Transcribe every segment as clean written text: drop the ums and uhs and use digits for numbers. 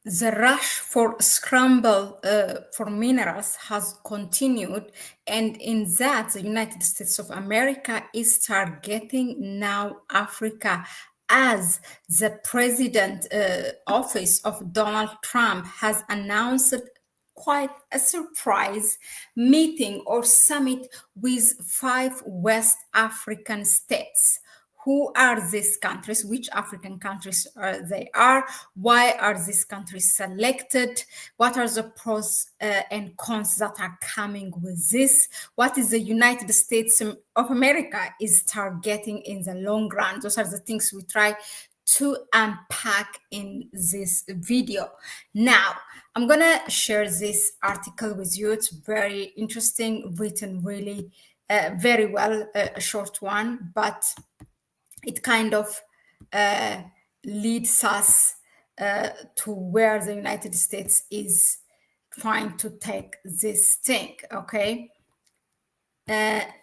The rush for scramble for minerals has continued, and in that, the United States of America is targeting now Africa, as the president office of Donald Trump has announced quite a surprise meeting or summit with 5 West African states. Who are these countries? Which African countries are they are? Why are these countries selected? What are the pros and cons that are coming with this? What is the United States of America is targeting in the long run? Those are the things we try to unpack in this video. Now, I'm gonna share this article with you. It's very interesting, written really very well, a short one, but it kind of uh, leads us to where the United States is trying to take this thing, okay?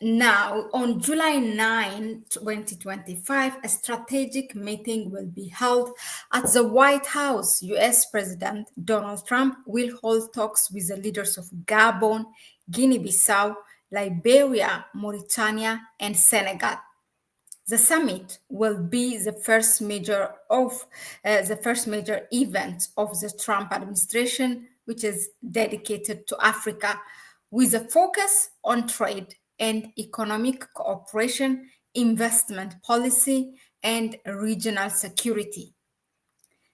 Now, on July 9, 2025, a strategic meeting will be held at the White House. US President Donald Trump will hold talks with the leaders of Gabon, Guinea-Bissau, Liberia, Mauritania, and Senegal. The summit will be the first major event of the Trump administration, which is dedicated to Africa, with a focus on trade and economic cooperation, investment policy, and regional security.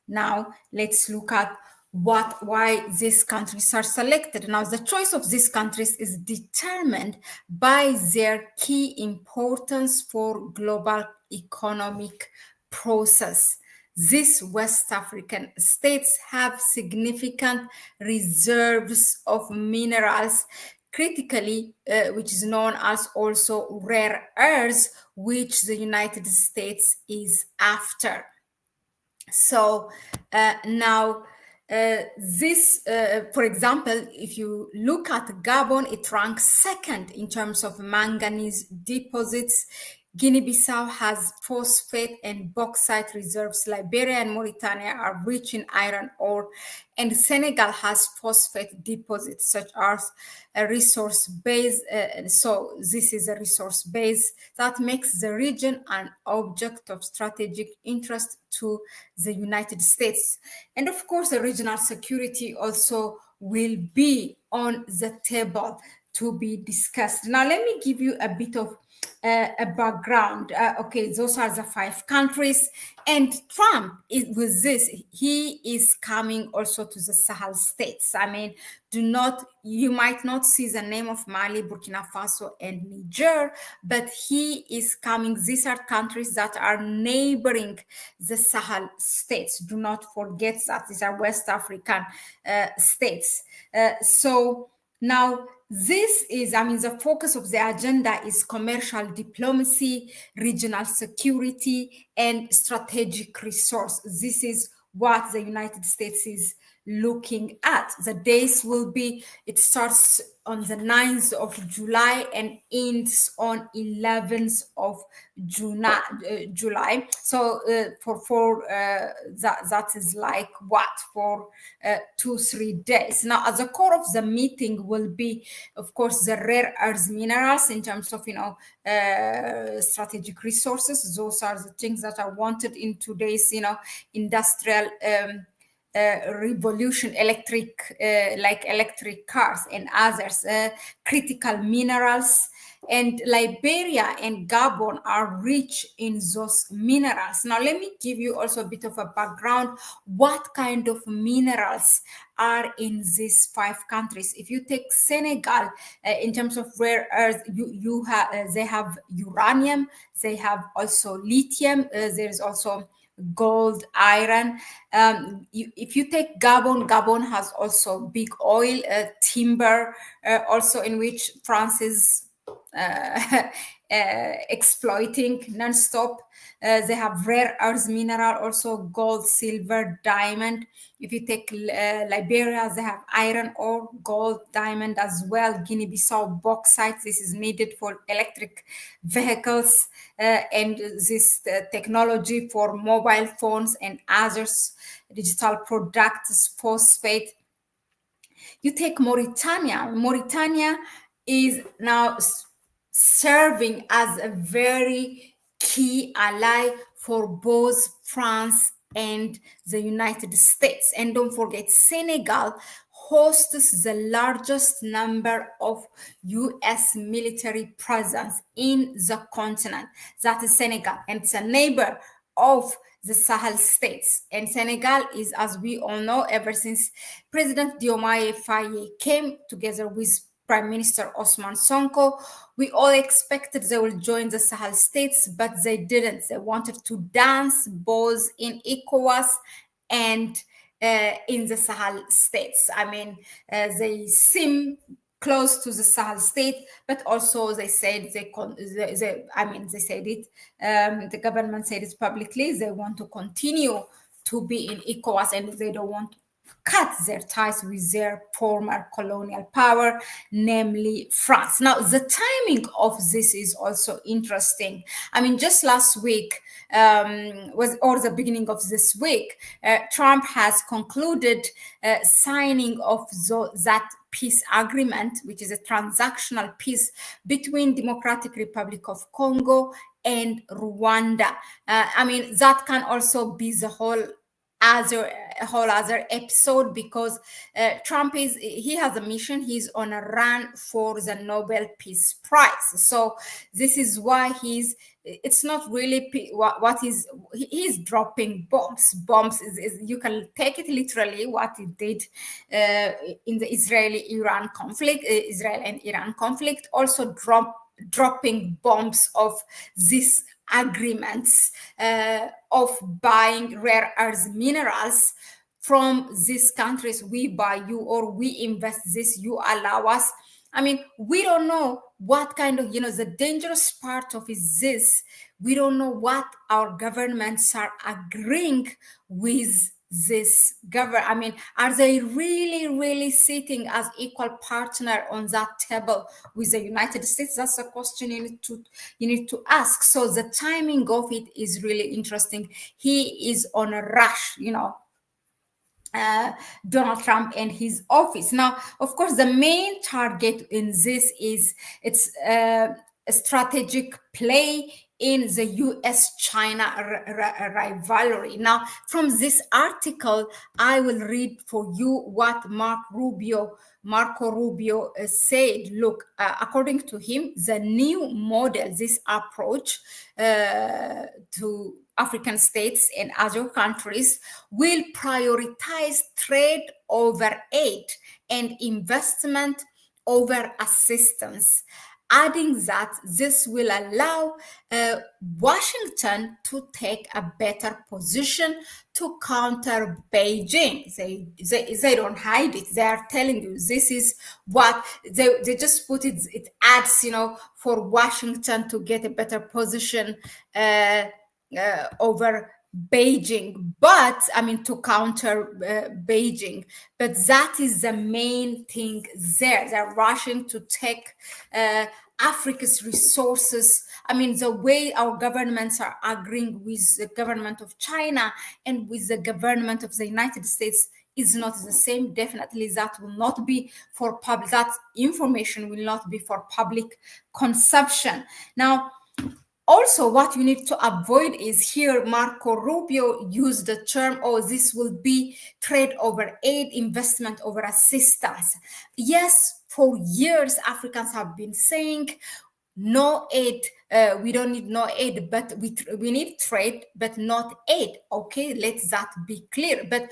Now, let's look at why these countries are selected. Now, the choice of these countries is determined by their key importance for global economic process. These West African states have significant reserves of minerals, critically, which is known as also rare earths, which the United States is after. So now, for example, if you look at Gabon, it ranks second in terms of manganese deposits. Guinea-Bissau has phosphate and bauxite reserves. Liberia and Mauritania are rich in iron ore, and Senegal has phosphate deposits such as a resource base. So this is a resource base that makes the region an object of strategic interest to the United States. And of course, the regional security also will be on the table to be discussed. Now, let me give you a bit of a background. Okay, those are the 5 countries, and Trump with this, he is coming also to the Sahel states. I mean, you might not see the name of Mali, Burkina Faso, and Niger, but he is coming. These are countries that are neighboring the Sahel states. Do not forget that these are West African states. So now, this is, the focus of the agenda is commercial diplomacy, regional security, and strategic resource. This is what the United States is looking at. The days will be, it starts on the 9th of July and ends on 11th of July. So that is like what, for 2-3 days. Now, at the core of the meeting will be, of course, the rare earth minerals in terms of strategic resources. Those are the things that are wanted in today's industrial revolution, like electric cars and others, critical minerals. And Liberia and Gabon are rich in those minerals. Now, let me give you also a bit of a background. What kind of minerals are in these 5 countries? If you take Senegal, in terms of rare earth, they have uranium, they have also lithium, there's also gold, iron. If you take Gabon has also big oil, timber, also in which France is exploiting non-stop. They have rare earth mineral, also gold, silver, diamond. If you take Liberia, they have iron ore, gold, diamond as well. Guinea-Bissau, bauxite. This is needed for electric vehicles and this technology for mobile phones and others, digital products, phosphate. You take Mauritania. Mauritania is now serving as a very key ally for both France and the United States. And don't forget, Senegal hosts the largest number of US military presence in the continent. That is Senegal, and it's a neighbor of the Sahel states. And Senegal is, as we all know, ever since President Diomaye Faye came together with Prime Minister Osman Sonko, we all expected they will join the Sahel states, but they didn't. They wanted to dance both in ECOWAS and in the Sahel states. I mean, they seem close to the Sahel state, but also they said they said it. The government said it publicly. They want to continue to be in ECOWAS, and they don't want to cut their ties with their former colonial power, namely France. Now, the timing of this is also interesting. I mean, just last week or the beginning of this week, Trump has concluded signing of that peace agreement, which is a transactional peace between Democratic Republic of Congo and Rwanda. I mean, that can also be the whole other episode, because Trump has a mission. He's on a run for the Nobel Peace Prize. So this is why it's not really what he's dropping bombs is you can take it literally what he did in the Israel and Iran conflict, also dropping bombs of this agreements of buying rare earth minerals from these countries. We buy you, or we invest this, you allow us. I mean, we don't know what kind of, the dangerous part of this, we don't know what our governments are agreeing with this government. I mean, are they really sitting as equal partner on that table with the United States? That's a question you need to ask. So the timing of it is really interesting. He is on a rush, Donald Trump and his office. Now, of course, the main target in this is it's a strategic play in the US-China rivalry. Now, from this article, I will read for you what Marco Rubio said. Look, according to him, the new model, this approach to African states and other countries will prioritize trade over aid and investment over assistance, adding that this will allow Washington to take a better position to counter Beijing. They don't hide it. They are telling you this is what they just put it. It adds, for Washington to get a better position over Beijing, but I mean to counter Beijing. But that is the main thing there. They're rushing to take Africa's resources. I mean, the way our governments are agreeing with the government of China and with the government of the United States is not the same. Definitely, that will not be for public. That information will not be for public consumption. Now, also, what you need to avoid is here, Marco Rubio used the term, this will be trade over aid, investment over assistance. Yes, for years, Africans have been saying, no aid, we don't need no aid, but we need trade, but not aid. Okay, let that be clear. But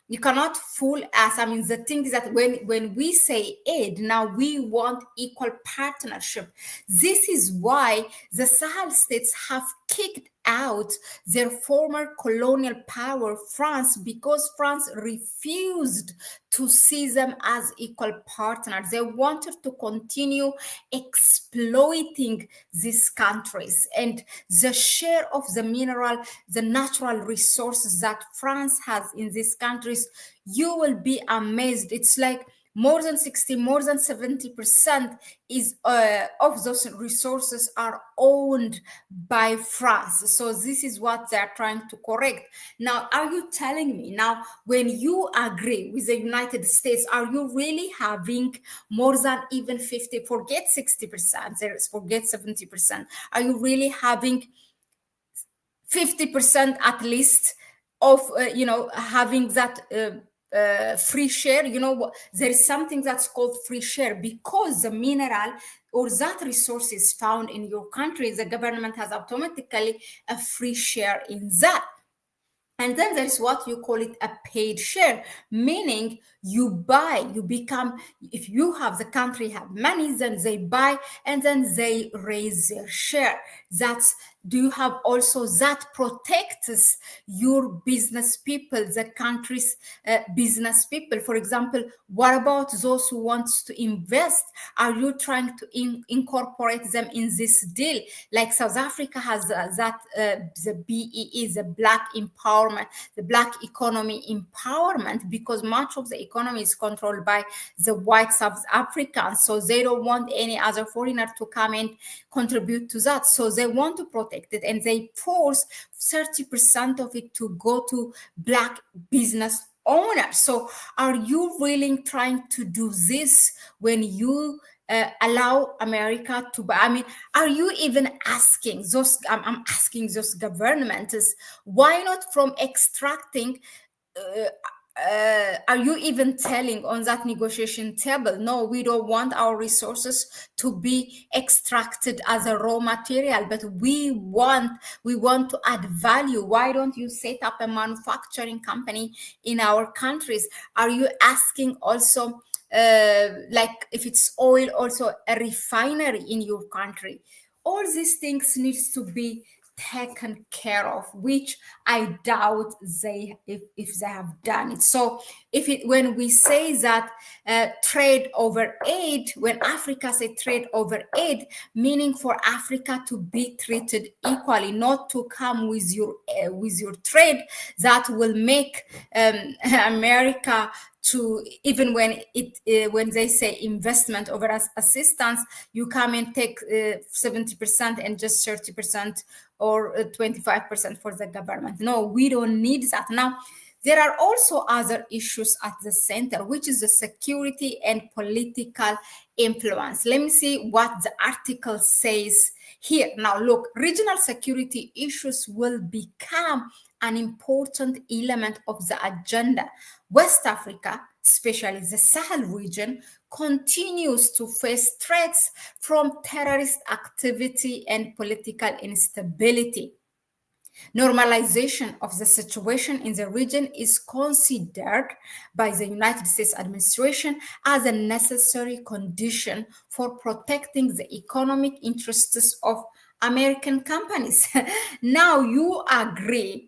you cannot fool us. I mean, the thing is that when we say aid, now we want equal partnership. This is why the Sahel states have kicked out their former colonial power, France, because France refused to see them as equal partners. They wanted to continue exploiting these countries, and the share of the mineral, the natural resources that France has in these countries, you will be amazed. It's like more than 60, more than 70% is of those resources are owned by France. So this is what they're trying to correct. Now, are you telling me now, when you agree with the United States, are you really having more than even 50, forget 60%, forget 70, are you really having 50% at least of having that free share? There is something that's called free share, because the mineral or that resource is found in your country, the government has automatically a free share in that. And then there's what you call it a paid share, meaning you buy, you become, if you have, the country have money, then they buy and then they raise their share. That's, do you have also that protects your business people, the country's business people? For example, what about those who want to invest? Are you trying to incorporate them in this deal? Like South Africa has the BEE, the Black Empowerment, the Black Economy Empowerment, because much of the economy is controlled by the white South Africans. So they don't want any other foreigner to come and contribute to that. So they want to protect it, and they force 30% of it to go to Black business owners. So are you really trying to do this when you allow America to buy? I mean, are you even asking those, I'm asking those governments, why not from extracting, are you even telling on that negotiation table, no, we don't want our resources to be extracted as a raw material, but we want to add value? Why don't you set up a manufacturing company in our countries? Are you asking also, like if it's oil, also a refinery in your country? All these things needs to be taken care of, which I doubt if they have done it. So when we say that trade over aid, when Africa say trade over aid, meaning for Africa to be treated equally, not to come with your trade that will make America to, even when when they say investment over assistance, you come and take 70% and just 30% or 25% for the government. No, we don't need that. Now, there are also other issues at the center, which is the security and political influence. Let me see what the article says here. Now, look, regional security issues will become an important element of the agenda. West Africa, especially the Sahel region, continues to face threats from terrorist activity and political instability. Normalization of the situation in the region is considered by the United States administration as a necessary condition for protecting the economic interests of American companies. Now you agree.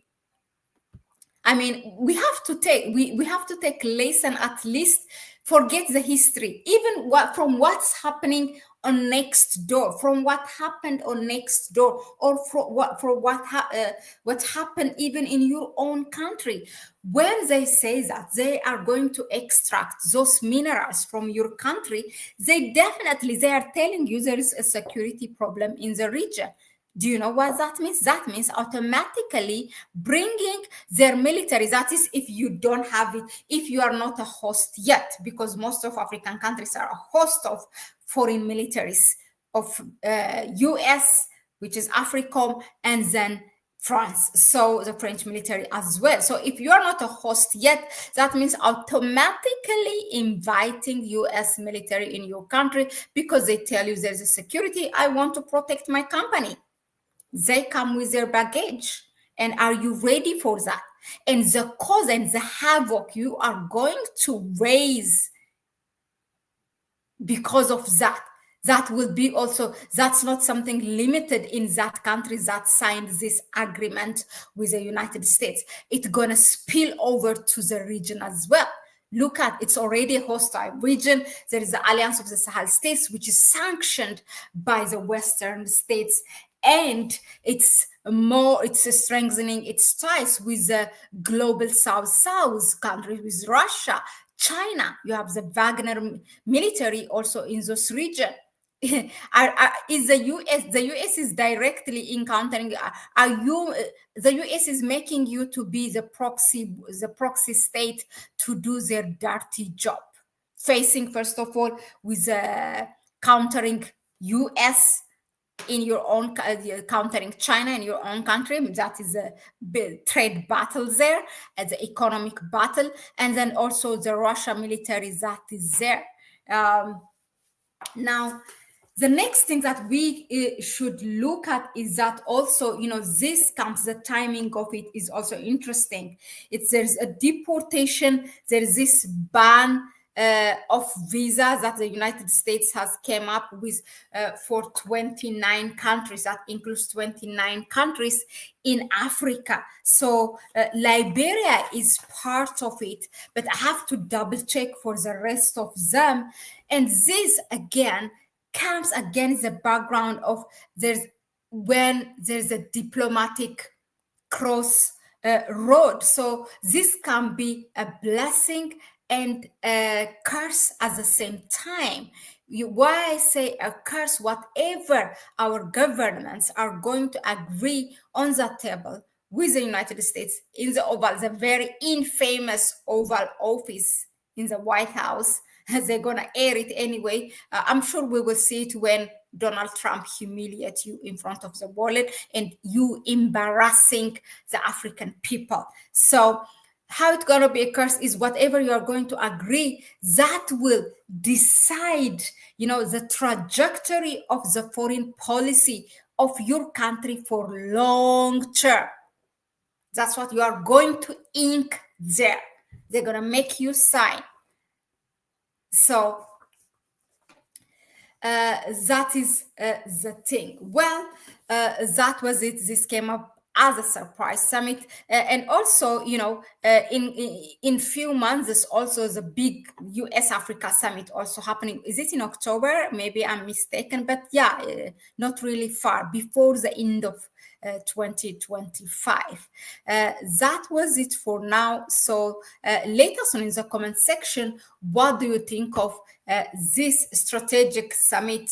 I mean, we have to take lesson, at least forget the history, even from what's happening on next door, from what happened on next door, or what happened even in your own country. When they say that they are going to extract those minerals from your country, they are telling you there is a security problem in the region. Do you know what that means? That means automatically bringing their military. That is, if you don't have it, if you are not a host yet, because most of African countries are a host of foreign militaries of US, which is AFRICOM, and then France, so the French military as well. So if you are not a host yet, that means automatically inviting US military in your country, because they tell you there's a security, I want to protect my company. They come with their baggage. And are you ready for that? And the cause and the havoc you are going to raise because of that, That will be also, that's not something limited in that country that signed this agreement with the United States. It's going to spill over to the region as well. Look at, it's already a hostile region. There is the Alliance of the Sahel States, which is sanctioned by the Western states, and it's strengthening its ties with the global South countries, with Russia, China. You have the Wagner military also in this region. Is the US is directly encountering, are you the US is making you to be the proxy state to do their dirty job, facing first of all with countering US in your own, countering China in your own country. That is a big trade battle there, the economic battle, and then also the Russia military that is there. Now, the next thing that we should look at is that also, this comes, the timing of it is also interesting. There's a deportation, there's this ban of visas that the United States has came up with for 29 countries. That includes 29 countries in Africa. So Liberia is part of it, but I have to double check for the rest of them. And this again comes against the background of when there's a diplomatic cross road. So this can be a blessing and a curse at the same time. Why I say a curse, whatever our governments are going to agree on the table with the United States in the very infamous Oval Office in the White House, they're going to air it anyway. I'm sure we will see it when Donald Trump humiliates you in front of the world and you embarrassing the African people. So how it's going to be a curse is whatever you are going to agree, that will decide, the trajectory of the foreign policy of your country for long term. That's what you are going to ink there. They're going to make you sign. So that is the thing. Well, that was it. This came up as a surprise summit, and also, in few months, there's also the big US Africa summit also happening. Is it in October? Maybe I'm mistaken, but yeah, not really far before the end of 2025. That was it for now. So let us know in the comment section, what do you think of this strategic summit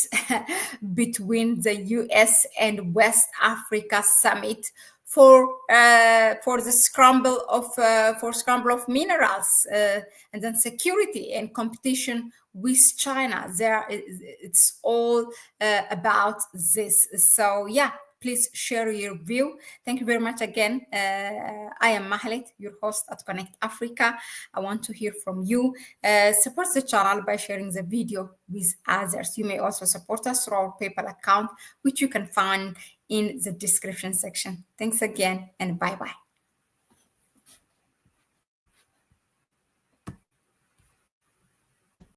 between the US and West Africa summit for the scramble of minerals, and then security and competition with China. It's all about this. So yeah, please share your view. Thank you very much again. I am Mahlet, your host at Connect Africa. I want to hear from you. Support the channel by sharing the video with others. You may also support us through our PayPal account, which you can find in the description section. Thanks again, and bye-bye.